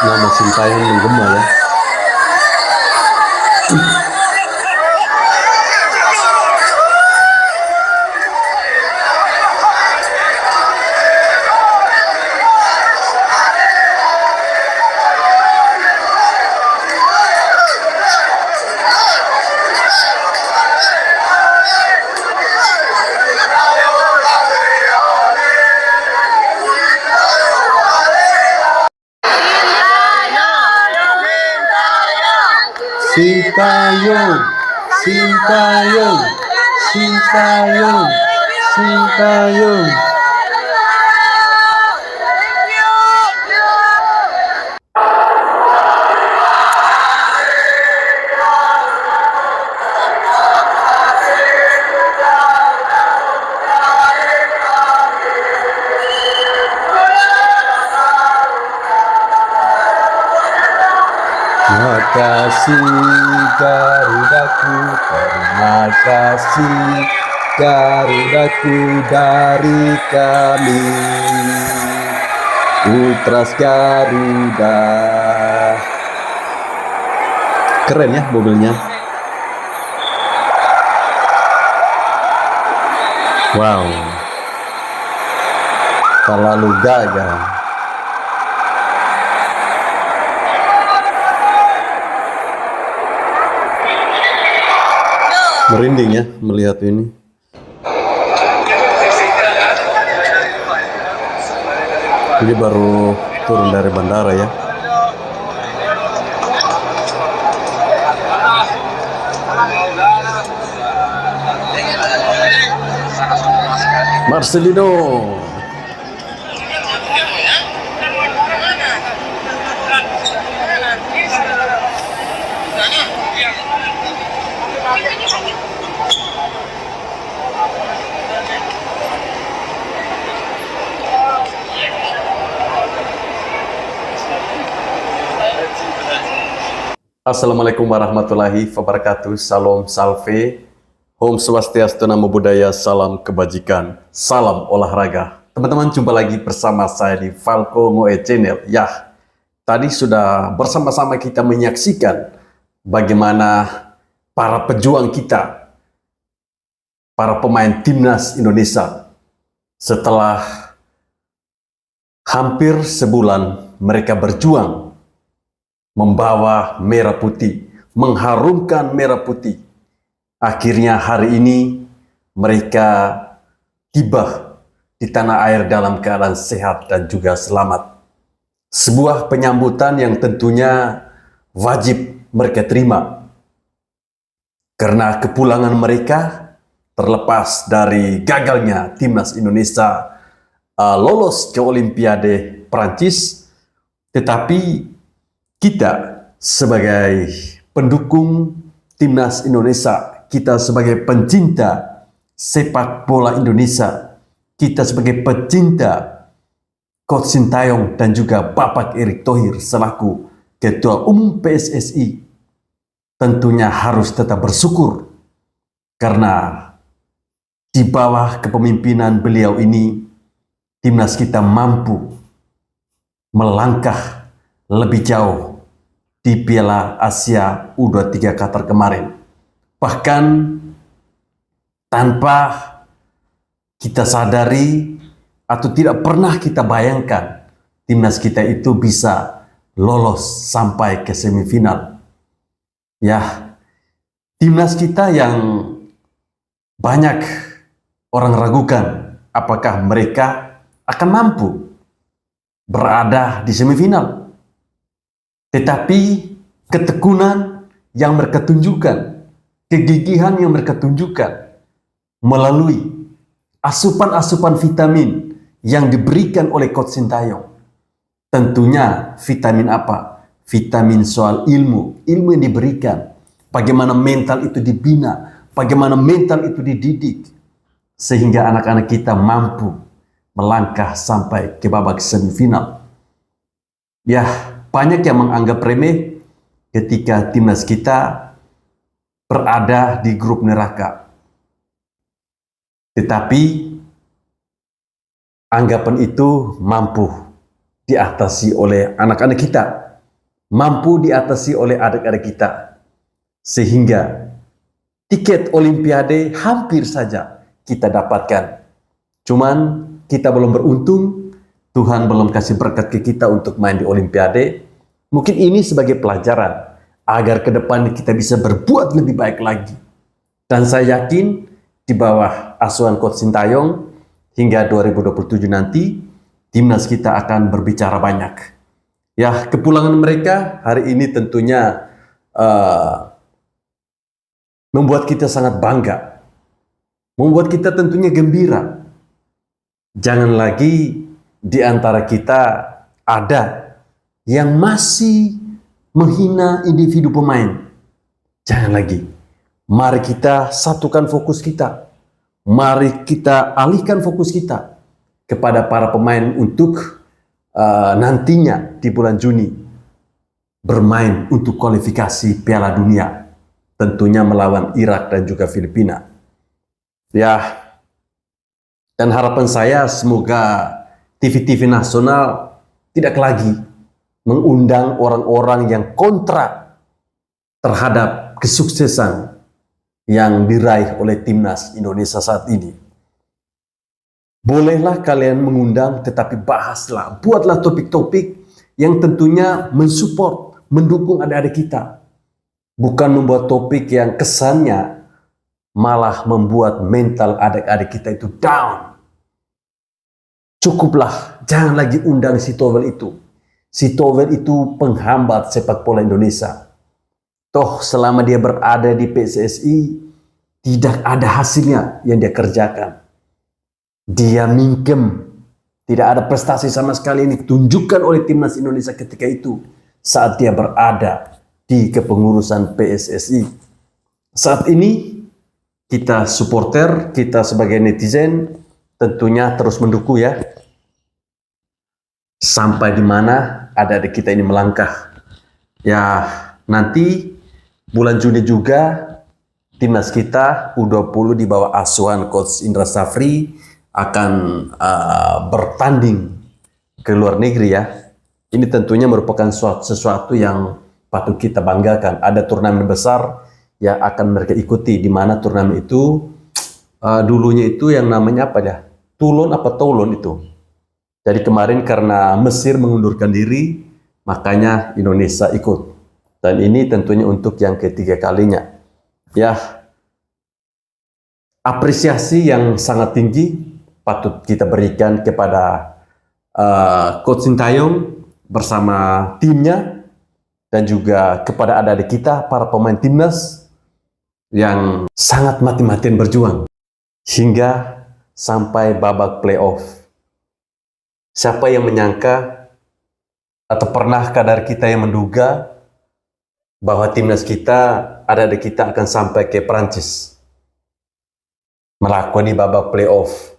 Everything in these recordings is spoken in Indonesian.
Nama Sintayong menggema ya. Sintayong, Sintayong, Sintayong, Sintayong. Terima kasih Garudaku, terima kasih Garudaku dari kami Ultras Garuda. Keren ya mobilnya. Wow, terlalu gagah. Merinding ya melihat ini. Ini baru turun dari bandara ya. Marcelino. Assalamualaikum warahmatullahi wabarakatuh. Salam salve. Om Swastiastu, Namo Buddhaya, salam kebajikan, salam olahraga. Teman-teman, jumpa lagi bersama saya di Falco Ngoe Channel. Ya, tadi sudah bersama-sama kita menyaksikan bagaimana para pejuang kita, para pemain timnas Indonesia, setelah hampir sebulan mereka berjuang membawa merah putih, mengharumkan merah putih. Akhirnya hari ini mereka tiba di tanah air dalam keadaan sehat dan juga selamat. Sebuah penyambutan yang tentunya wajib mereka terima. Karena kepulangan mereka terlepas dari gagalnya timnas Indonesia lolos ke Olimpiade Prancis, tetapi kita sebagai pendukung timnas Indonesia, kita sebagai pencinta sepak bola Indonesia, kita sebagai pecinta Coach Sintayong dan juga Bapak Erick Thohir selaku Ketua Umum PSSI, tentunya harus tetap bersyukur karena di bawah kepemimpinan beliau ini timnas kita mampu melangkah lebih jauh di Piala Asia U23 Qatar kemarin. Bahkan tanpa kita sadari atau tidak pernah kita bayangkan timnas kita itu bisa lolos sampai ke semifinal. Ya, timnas kita yang banyak orang ragukan apakah mereka akan mampu berada di semifinal. Tetapi ketekunan yang mereka tunjukkan, kegigihan yang mereka tunjukkan melalui asupan-asupan vitamin yang diberikan oleh Coach Sintayong. Tentunya vitamin apa? Vitamin soal ilmu yang diberikan. Bagaimana mental itu dibina, bagaimana mental itu dididik, sehingga anak-anak kita mampu melangkah sampai ke babak semifinal. Ya, banyak yang menganggap remeh ketika timnas kita berada di grup neraka. Tetapi anggapan itu mampu diatasi oleh anak-anak kita mampu diatasi oleh adik-adik kita, sehingga tiket Olimpiade hampir saja kita dapatkan. Cuman kita belum beruntung, Tuhan belum kasih berkat ke kita untuk main di Olimpiade. Mungkin ini sebagai pelajaran agar ke depan kita bisa berbuat lebih baik lagi. Dan saya yakin di bawah asuhan Coach Sintayong hingga 2027 nanti, timnas kita akan berbicara banyak. Ya, kepulangan mereka hari ini tentunya membuat kita sangat bangga, membuat kita tentunya gembira. Jangan lagi di antara kita ada yang masih menghina individu pemain. Jangan lagi. Mari kita satukan fokus kita. Mari kita alihkan fokus kita kepada para pemain untuk nantinya di bulan Juni bermain untuk kualifikasi Piala Dunia. Tentunya melawan Irak dan juga Filipina. Ya, dan harapan saya semoga TV-TV nasional tidak lagi mengundang orang-orang yang kontra terhadap kesuksesan yang diraih oleh timnas Indonesia saat ini. Bolehlah kalian mengundang, tetapi bahaslah, buatlah topik-topik yang tentunya mensupport, mendukung adik-adik kita. Bukan membuat topik yang kesannya malah membuat mental adik-adik kita itu down. Cukuplah, jangan lagi undang si Towel itu. Si Towel itu penghambat sepak bola Indonesia. Toh selama dia berada di PSSI, tidak ada hasilnya yang dia kerjakan. Dia mingkem. Tidak ada prestasi sama sekali yang ditunjukkan oleh timnas Indonesia ketika itu saat dia berada di kepengurusan PSSI. Saat ini kita supporter, kita sebagai netizen tentunya terus mendukung ya. Sampai di mana adik-adik kita ini melangkah. Ya, nanti bulan Juni juga timnas kita U20 di bawah asuhan Coach Indra Safri akan bertanding ke luar negeri ya. Ini tentunya merupakan sesuatu yang patut kita banggakan. Ada turnamen besar yang akan mereka ikuti, di mana turnamen itu dulunya itu yang namanya apa ya? Toulon apa Toulon itu. Jadi kemarin karena Mesir mengundurkan diri, makanya Indonesia ikut. Dan ini tentunya untuk yang ketiga kalinya. Ya, apresiasi yang sangat tinggi patut kita berikan kepada Coach Sintayong bersama timnya dan juga kepada adik-adik kita, para pemain timnas yang sangat mati-matian berjuang hingga sampai babak playoff. Siapa yang menyangka atau pernahkah dari kita yang menduga bahwa timnas kita, adik-adik kita akan sampai ke Prancis melakoni babak playoff?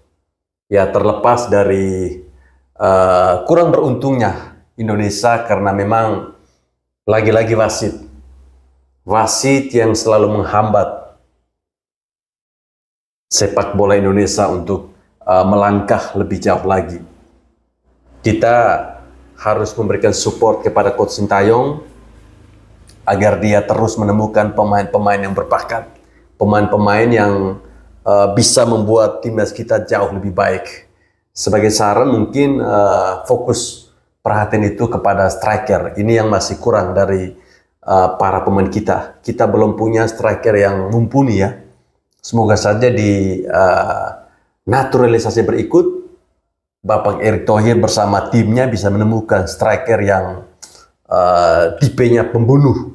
Ya, terlepas dari kurang beruntungnya Indonesia karena memang lagi-lagi wasit yang selalu menghambat sepak bola Indonesia untuk melangkah lebih jauh lagi. Kita harus memberikan support kepada Coach Sintayong agar dia terus menemukan pemain-pemain yang berbakat, pemain-pemain yang bisa membuat timnas kita jauh lebih baik. Sebagai saran mungkin fokus perhatian itu kepada striker. Ini yang masih kurang dari para pemain kita. Kita belum punya striker yang mumpuni ya. Semoga saja di naturalisasi berikut Bapak Erick Thohir bersama timnya bisa menemukan striker yang tipenya pembunuh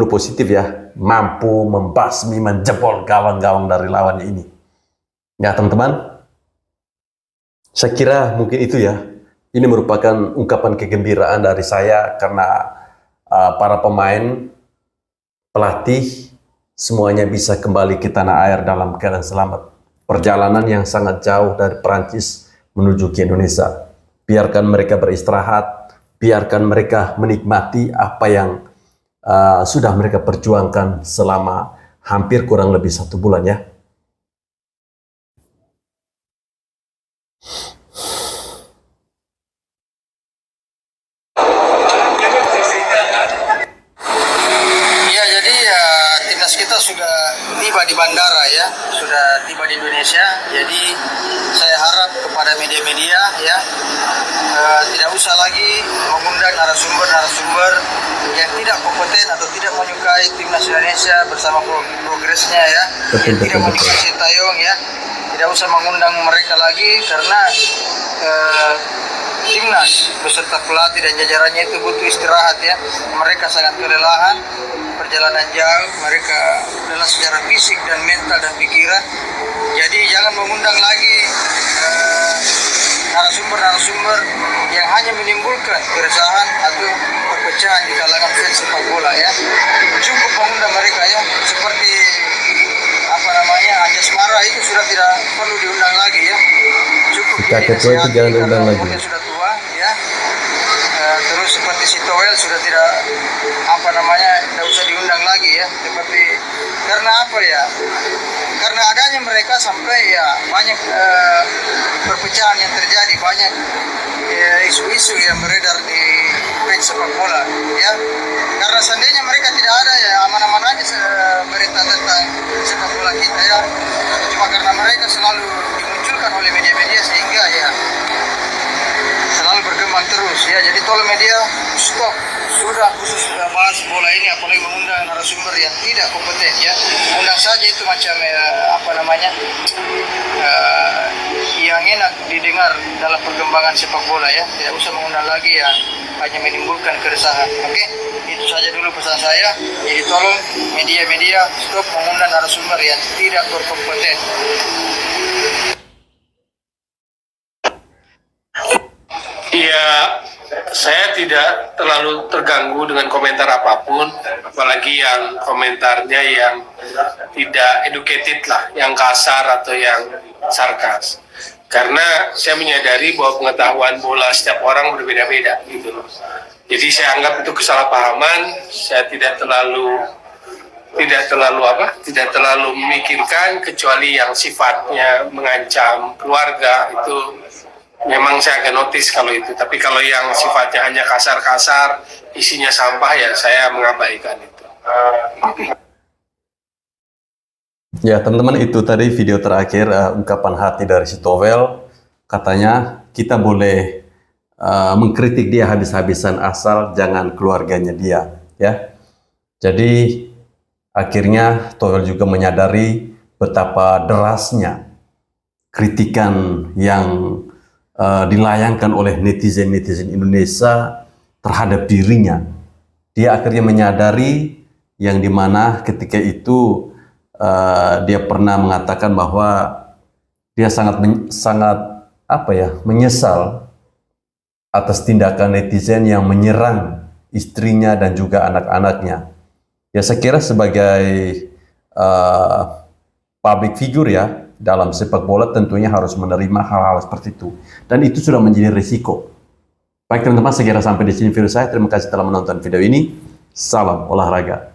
positif ya, mampu membasmi, menjebol gawang-gawang dari lawannya ini. Ya teman-teman, saya kira mungkin itu ya. Ini merupakan ungkapan kegembiraan dari saya karena para pemain, pelatih, semuanya bisa kembali ke tanah air dalam keadaan selamat. Perjalanan yang sangat jauh dari Perancis menuju ke Indonesia. Biarkan mereka beristirahat, biarkan mereka menikmati apa yang sudah mereka perjuangkan selama hampir kurang lebih 1 bulan ya. kepada media-media ya, tidak usah lagi mengundang narasumber yang tidak kompeten atau tidak menyukai timnas Indonesia bersama progresnya ya, tidak menyukai Sintayong ya, tidak usah mengundang mereka lagi karena timnas beserta pelatih dan jajarannya itu butuh istirahat ya. Mereka sangat kelelahan, perjalanan jauh, mereka lelah secara fisik dan mental dan pikiran. Jadi jangan mengundang lagi narasumber yang hanya menimbulkan keresahan atau perpecahan di kalangan fans sepak bola ya. Cukup mengundang mereka ya, seperti Anjas Mara itu sudah tidak perlu diundang lagi ya. Cukup kakek tua itu jangan diundang lagi. Sudah tua ya. Terus seperti si Toel sudah tidak tidak usah diundang lagi ya. Seperti karena apa ya? Karena adanya mereka sampai ya banyak perpecahan yang terjadi, banyak isu-isu yang beredar di fans sepak bola ya. Karena seandainya mereka tidak ada ya aman-aman aja berita tentang sepak bola kita ya. Cuma karena mereka selalu dimunculkan oleh media-media sehingga ya selalu berkembang terus ya. Jadi tolong media stop, sudah khusus bahas bola ini, apalagi mengundang narasumber yang tidak kompeten ya. Undang saja itu macam yang enak didengar dalam perkembangan sepak bola ya. Tidak usah mengundang lagi yang hanya menimbulkan keresahan. Oke, itu saja dulu pesan saya. Jadi tolong media-media stop mengundang narasumber yang tidak berkompeten. Ya, saya tidak terlalu terganggu dengan komentar apapun, apalagi yang komentarnya yang tidak educated lah, yang kasar atau yang sarkas. Karena saya menyadari bahwa pengetahuan bola setiap orang berbeda-beda gitu loh. Jadi saya anggap itu kesalahpahaman. Saya tidak terlalu memikirkan, kecuali yang sifatnya mengancam keluarga itu memang saya agak notice kalau itu. Tapi kalau yang sifatnya hanya kasar-kasar, isinya sampah, ya saya mengabaikan itu. Ya teman-teman, itu tadi video terakhir ungkapan hati dari si Toel. Katanya kita boleh mengkritik dia habis-habisan asal jangan keluarganya dia ya. Jadi akhirnya Toel juga menyadari betapa derasnya kritikan yang dilayangkan oleh netizen Indonesia terhadap dirinya. Dia akhirnya menyadari yang dimana ketika itu dia pernah mengatakan bahwa dia sangat menyesal atas tindakan netizen yang menyerang istrinya dan juga anak-anaknya. Ya saya kira sebagai public figure ya dalam sepak bola tentunya harus menerima hal-hal seperti itu, dan itu sudah menjadi risiko. Baik teman-teman, saya kira sampai di sini video saya. Terima kasih telah menonton video ini. Salam olahraga.